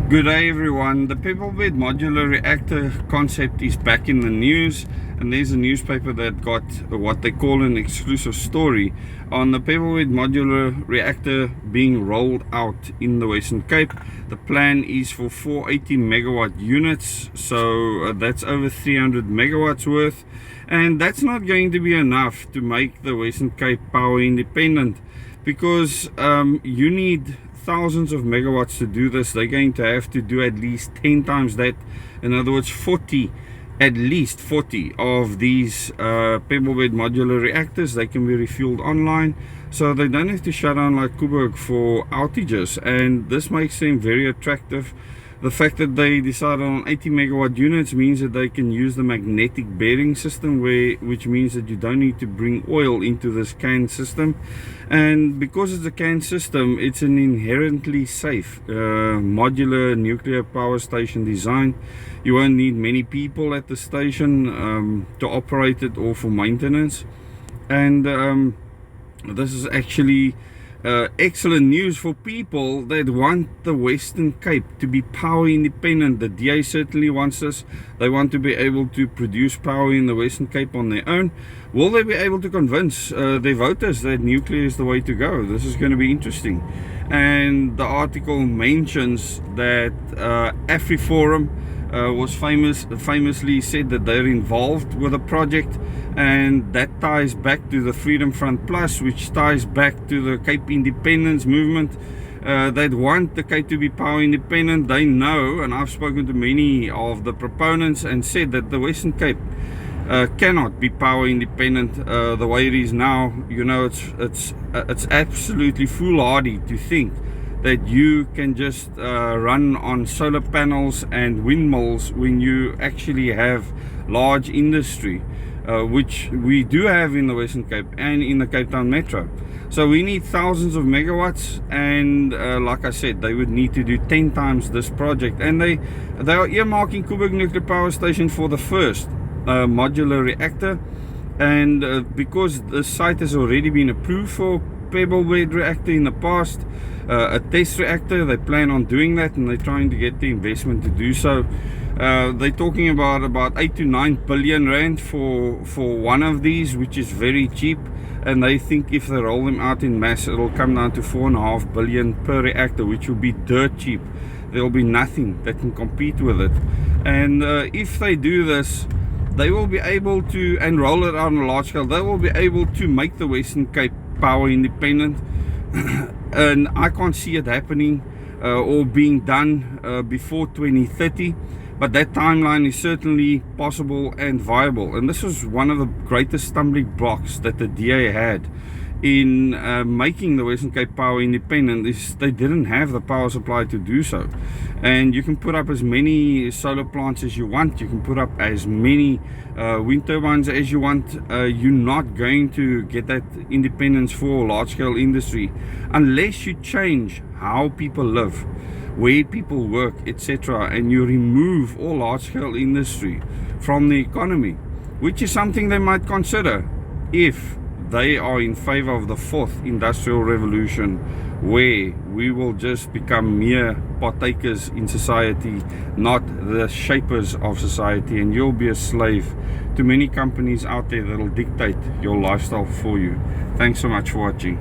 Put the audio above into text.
Good day everyone. The pebble bed modular reactor concept is back in the news, and there's a newspaper that got what they call an exclusive story on the pebble bed modular reactor being rolled out in the Western Cape. The plan is for 480 megawatt units, so that's over 300 megawatts worth, and that's not going to be enough to make the Western Cape power independent, because you need thousands of megawatts to do this. They're going to have to do at least 10 times that. In other words, at least 40 of these pebble bed modular reactors. They can be refueled online, so they don't have to shut down like Coburg for outages, and this makes them very attractive. The fact that they decided on 80 megawatt units means that they can use the magnetic bearing system, which means that you don't need to bring oil into this CAN system. And because it's a CAN system, it's an inherently safe modular nuclear power station design. You won't need many people at the station to operate it or for maintenance. And this is actually excellent news for people that want the Western Cape to be power independent. The DA certainly wants this. They want to be able to produce power in the Western Cape on their own. Will they be able to convince their voters that nuclear is the way to go? This is going to be interesting. And the article mentions that AfriForum was famously said that they're involved with a project, and that ties back to the Freedom Front Plus, which ties back to the Cape Independence movement that want the Cape to be power independent. They know, and I've spoken to many of the proponents and said that the Western Cape cannot be power independent the way it is now. You know, it's absolutely foolhardy to think that you can just run on solar panels and windmills when you actually have large industry, which we do have in the Western Cape and in the Cape Town Metro. So we need thousands of megawatts, and like I said, they would need to do 10 times this project, and they are earmarking Coburg Nuclear Power Station for the first modular reactor. And because the site has already been approved for pebble bed reactor in the past, a test reactor, they plan on doing that, and they're trying to get the investment to do so. They're talking about 8 to 9 billion rand for one of these, which is very cheap, and they think if they roll them out in mass, it'll come down to 4.5 billion per reactor, which will be dirt cheap. There'll be nothing that can compete with it. And if they do this, they will be able to, and roll it out on a large scale, they will be able to make the Western Cape power independent. And I can't see it happening or being done before 2030, but that timeline is certainly possible and viable. And this was one of the greatest stumbling blocks that the DA had in making the Western Cape power independent, is they didn't have the power supply to do so. And you can put up as many solar plants as you want, you can put up as many wind turbines as you want. You're not going to get that independence for large-scale industry unless you change how people live, where people work, etc., and you remove all large-scale industry from the economy, which is something they might consider if they are in favor of the fourth industrial revolution, where we will just become mere partakers in society, not the shapers of society, and you'll be a slave to many companies out there that will dictate your lifestyle for you. Thanks so much for watching.